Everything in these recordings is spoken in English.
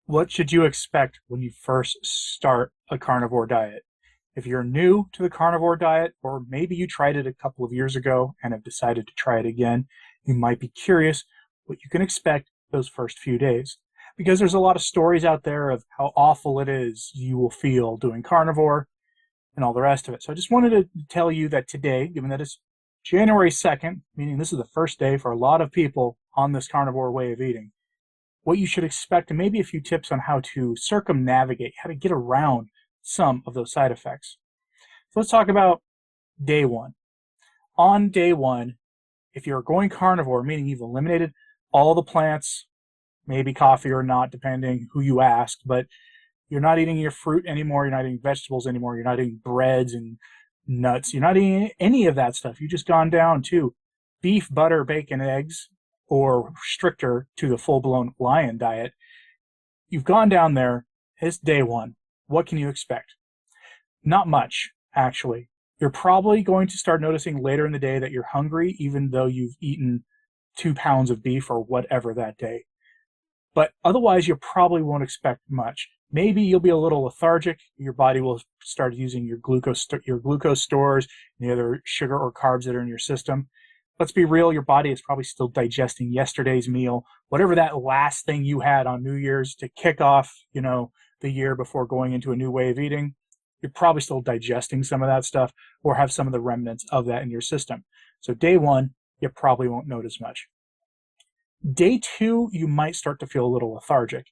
What should you expect when you first start a carnivore diet? If you're new to the carnivore diet, or maybe you tried it a couple of years ago and have decided to try it again, you might be curious what you can expect those first few days. Because there's a lot of stories out there of how awful it is you will feel doing carnivore and all the rest of it. So I just wanted to tell you that today, given that it's January 2nd, meaning this is the first day for a lot of people on this carnivore way of eating, what you should expect, and maybe a few tips on how to circumnavigate, how to get around some of those side effects. So let's talk about day one. On day one, if you're going carnivore, meaning you've eliminated all the plants, maybe coffee or not, depending who you ask, but you're not eating your fruit anymore, you're not eating vegetables anymore, you're not eating breads and nuts, you're not eating any of that stuff. You've just gone down to beef, butter, bacon, eggs, or stricter to the full-blown lion diet. You've gone down there. It's day one. What can you expect? Not much, actually. You're probably going to start noticing later in the day that you're hungry, even though you've eaten 2 pounds of beef or whatever that day. But otherwise, you probably won't expect much. Maybe you'll be a little lethargic. Your body will start using your glucose stores, and the other sugar or carbs that are in your system. Let's be real, your body is probably still digesting yesterday's meal, whatever that last thing you had on New Year's to kick off, the year before going into a new way of eating. You're probably still digesting some of that stuff or have some of the remnants of that in your system. So day one, you probably won't notice much. Day two, you might start to feel a little lethargic.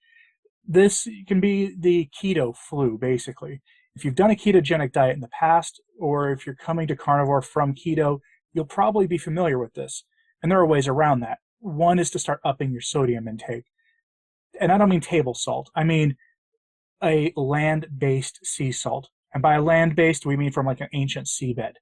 This can be the keto flu, basically. If you've done a ketogenic diet in the past, or if you're coming to carnivore from keto, you'll probably be familiar with this. And there are ways around that. One is to start upping your sodium intake. And I don't mean table salt. I mean a land-based sea salt. And by land-based, we mean from like an ancient seabed.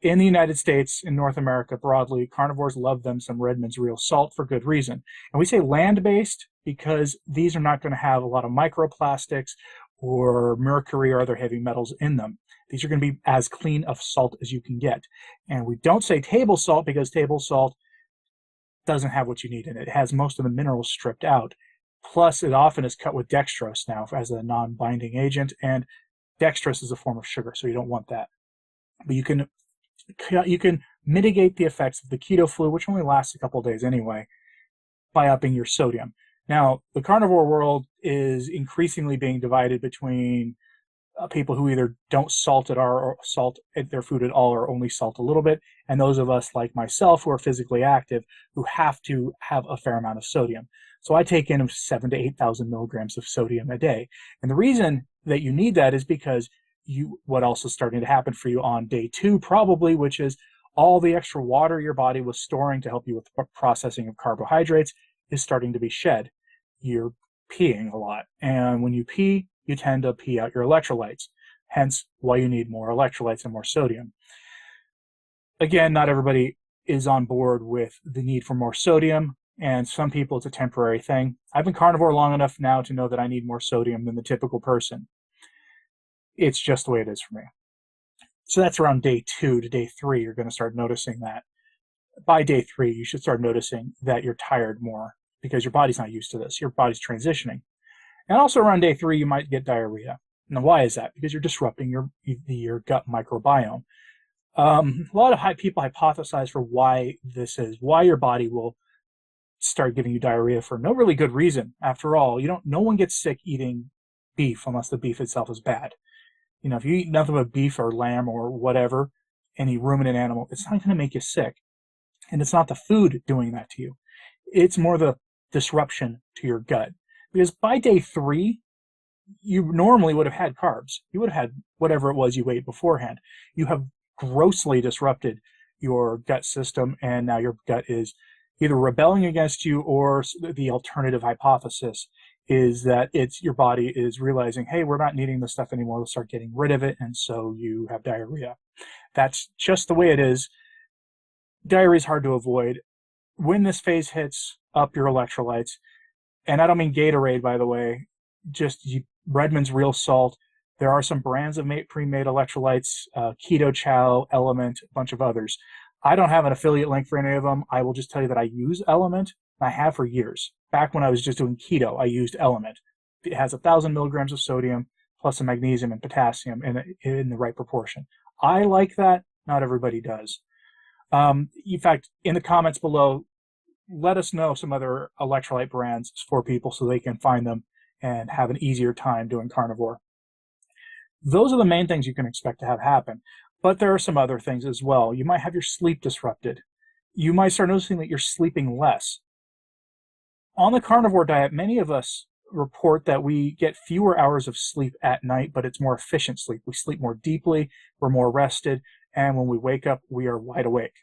In the United States, in North America broadly, carnivores love them some Redmond's real salt for good reason. And we say land-based because these are not going to have a lot of microplastics or mercury or other heavy metals in them. These are going to be as clean of salt as you can get. And we don't say table salt because table salt doesn't have what you need in it. It has most of the minerals stripped out. Plus, it often is cut with dextrose now as a non-binding agent, and dextrose is a form of sugar, so you don't want that. But you can mitigate the effects of the keto flu, which only lasts a couple of days anyway, by upping your sodium. Now, the carnivore world is increasingly being divided between people who either don't salt their food at all or only salt a little bit, and those of us like myself who are physically active who have to have a fair amount of sodium. So I take in 7,000 to 8,000 milligrams of sodium a day. And the reason that you need that is because what else is starting to happen for you on day two, probably, which is all the extra water your body was storing to help you with processing of carbohydrates is starting to be shed. You're peeing a lot. And when you pee, you tend to pee out your electrolytes, hence why you need more electrolytes and more sodium. Again, not everybody is on board with the need for more sodium, and some people it's a temporary thing. I've been carnivore long enough now to know that I need more sodium than the typical person. It's just the way it is for me. So that's around day 2 to day 3, you're going to start noticing that. By day 3, you should start noticing that you're tired more because your body's not used to this. Your body's transitioning. And also around day 3, you might get diarrhea. Now, why is that? Because you're disrupting your gut microbiome. A lot of people hypothesize for why this is, why your body will start giving you diarrhea for no really good reason. After all, no one gets sick eating beef unless the beef itself is bad. If you eat nothing but beef or lamb or whatever, any ruminant animal, it's not going to make you sick. And it's not the food doing that to you. It's more the disruption to your gut. Because by day 3, you normally would have had carbs. You would have had whatever it was you ate beforehand. You have grossly disrupted your gut system, and now your gut is either rebelling against you, or the alternative hypothesis is that your body is realizing, hey, we're not needing this stuff anymore. Let's start getting rid of it, and so you have diarrhea. That's just the way it is. Diarrhea is hard to avoid. When this phase hits, up your electrolytes. And I don't mean Gatorade, by the way, just Redmond's real salt. There are some brands of pre-made electrolytes, Keto Chow, Element, a bunch of others. I don't have an affiliate link for any of them. I will just tell you that I use Element. I have for years. Back when I was just doing keto, I used Element. It has 1,000 milligrams of sodium plus some magnesium and potassium in the right proportion. I like that. Not everybody does. In fact, in the comments below, let us know some other electrolyte brands for people so they can find them and have an easier time doing carnivore. Those are the main things you can expect to have happen. But there are some other things as well. You might have your sleep disrupted. You might start noticing that you're sleeping less. On the carnivore diet, many of us report that we get fewer hours of sleep at night, but it's more efficient sleep. We sleep more deeply, we're more rested, and when we wake up, we are wide awake.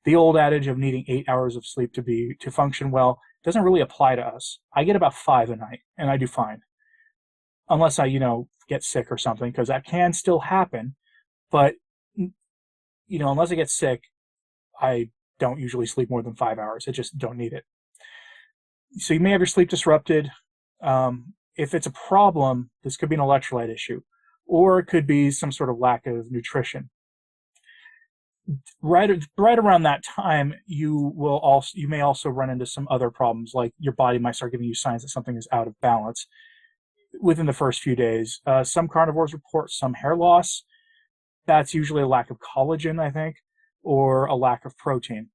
The old adage of needing 8 hours of sleep to function well doesn't really apply to us. I get about 5 a night, and I do fine. Unless I, get sick or something, because that can still happen. But, unless I get sick, I don't usually sleep more than 5 hours. I just don't need it. So you may have your sleep disrupted. If it's a problem, this could be an electrolyte issue, or it could be some sort of lack of nutrition. Right around that time, you may also run into some other problems, like your body might start giving you signs that something is out of balance within the first few days. Some carnivores report some hair loss. That's usually a lack of collagen, I think, or a lack of protein.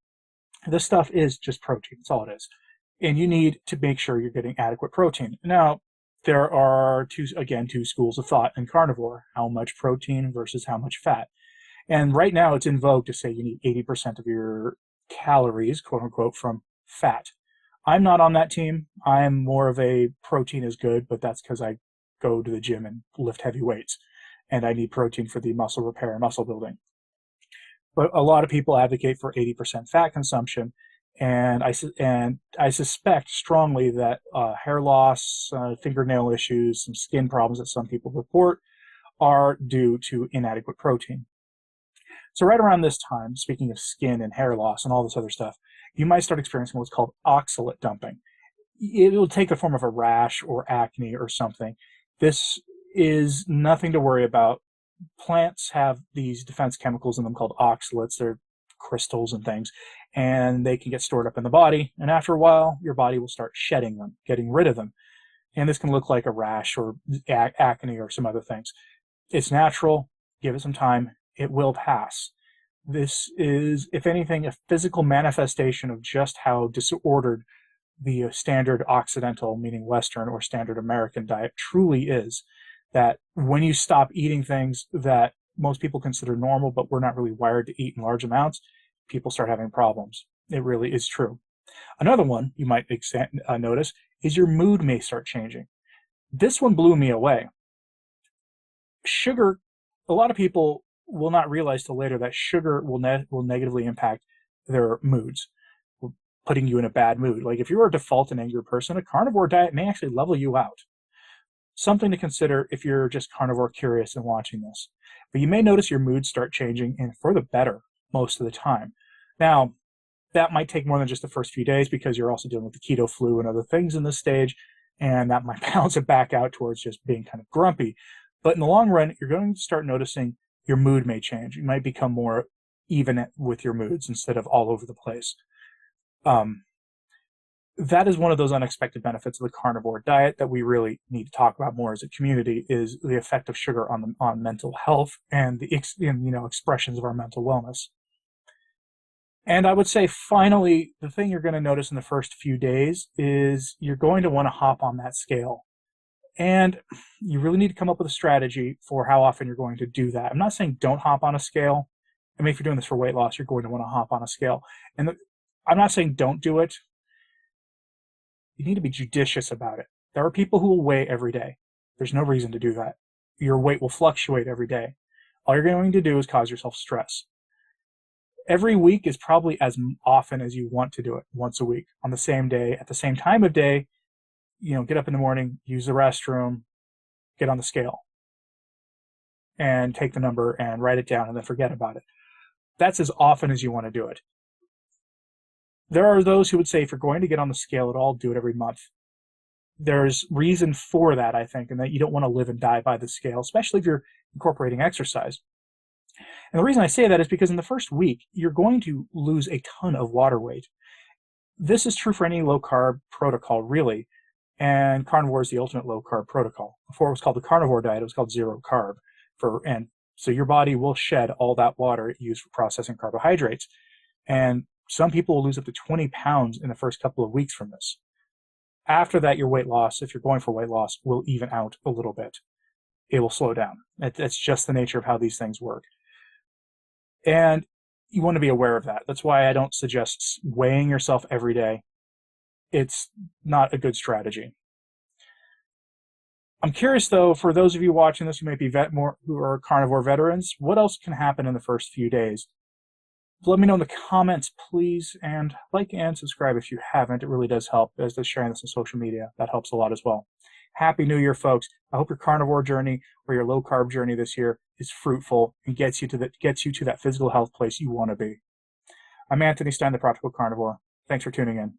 This stuff is just protein. That's all it is. And you need to make sure you're getting adequate protein. Now, there are two schools of thought in carnivore: how much protein versus how much fat. And right now it's in vogue to say you need 80% of your calories, quote unquote, from fat. I'm not on that team. I'm more of a protein is good, but that's because I go to the gym and lift heavy weights, and I need protein for the muscle repair and muscle building. But a lot of people advocate for 80% fat consumption, and I suspect strongly that hair loss, fingernail issues, some skin problems that some people report are due to inadequate protein. So right around this time, speaking of skin and hair loss and all this other stuff, you might start experiencing what's called oxalate dumping. It will take the form of a rash or acne or something. This is nothing to worry about. Plants have these defense chemicals in them called oxalates. They're crystals and things, and they can get stored up in the body. And after a while, your body will start shedding them, getting rid of them. And this can look like a rash or acne or some other things. It's natural. Give it some time. It will pass. This is, if anything, a physical manifestation of just how disordered the standard Occidental, meaning Western or standard American diet truly is. That when you stop eating things that most people consider normal, but we're not really wired to eat in large amounts, people start having problems. It really is true. Another one you might notice is your mood may start changing. This one blew me away. Sugar, a lot of people will not realize till later that sugar will negatively impact their moods, putting you in a bad mood. Like if you're a default and angry person, a carnivore diet may actually level you out. Something to consider if you're just carnivore curious and watching this. But you may notice your moods start changing, and for the better most of the time. Now, that might take more than just the first few days because you're also dealing with the keto flu and other things in this stage, and that might balance it back out towards just being kind of grumpy. But in the long run, you're going to start noticing your mood may change. You might become more even with your moods instead of all over the place. That is one of those unexpected benefits of the carnivore diet that we really need to talk about more as a community, is the effect of sugar on mental health and the expressions of our mental wellness. And I would say, finally, the thing you're going to notice in the first few days is you're going to want to hop on that scale. And you really need to come up with a strategy for how often you're going to do that. I'm not saying don't hop on a scale. I mean, if you're doing this for weight loss, you're going to want to hop on a scale. And I'm not saying don't do it. You need to be judicious about it. There are people who will weigh every day. There's no reason to do that. Your weight will fluctuate every day. All you're going to do is cause yourself stress. Every week is probably as often as you want to do it, once a week, on the same day, at the same time of day. Get up in the morning, use the restroom, get on the scale, and take the number and write it down and then forget about it. That's as often as you want to do it. There are those who would say if you're going to get on the scale at all, do it every month. There's reason for that, I think, and that you don't want to live and die by the scale, especially if you're incorporating exercise. And the reason I say that is because in the first week, you're going to lose a ton of water weight. This is true for any low carb protocol, really. And carnivore is the ultimate low carb protocol. Before it was called the carnivore diet, it was called zero carb. And so your body will shed all that water it used for processing carbohydrates. And some people will lose up to 20 pounds in the first couple of weeks from this. After that, your weight loss, if you're going for weight loss, will even out a little bit. It will slow down. That's just the nature of how these things work. And you want to be aware of that. That's why I don't suggest weighing yourself every day. It's not a good strategy. I'm curious, though, for those of you watching this who may be who are carnivore veterans, what else can happen in the first few days? Let me know in the comments, please, and like and subscribe if you haven't. It really does help, as does sharing this on social media. That helps a lot as well. Happy New Year, folks. I hope your carnivore journey or your low carb journey this year is fruitful and gets you to that physical health place you want to be. I'm Anthony Stine, the Practical Carnivore. Thanks for tuning in.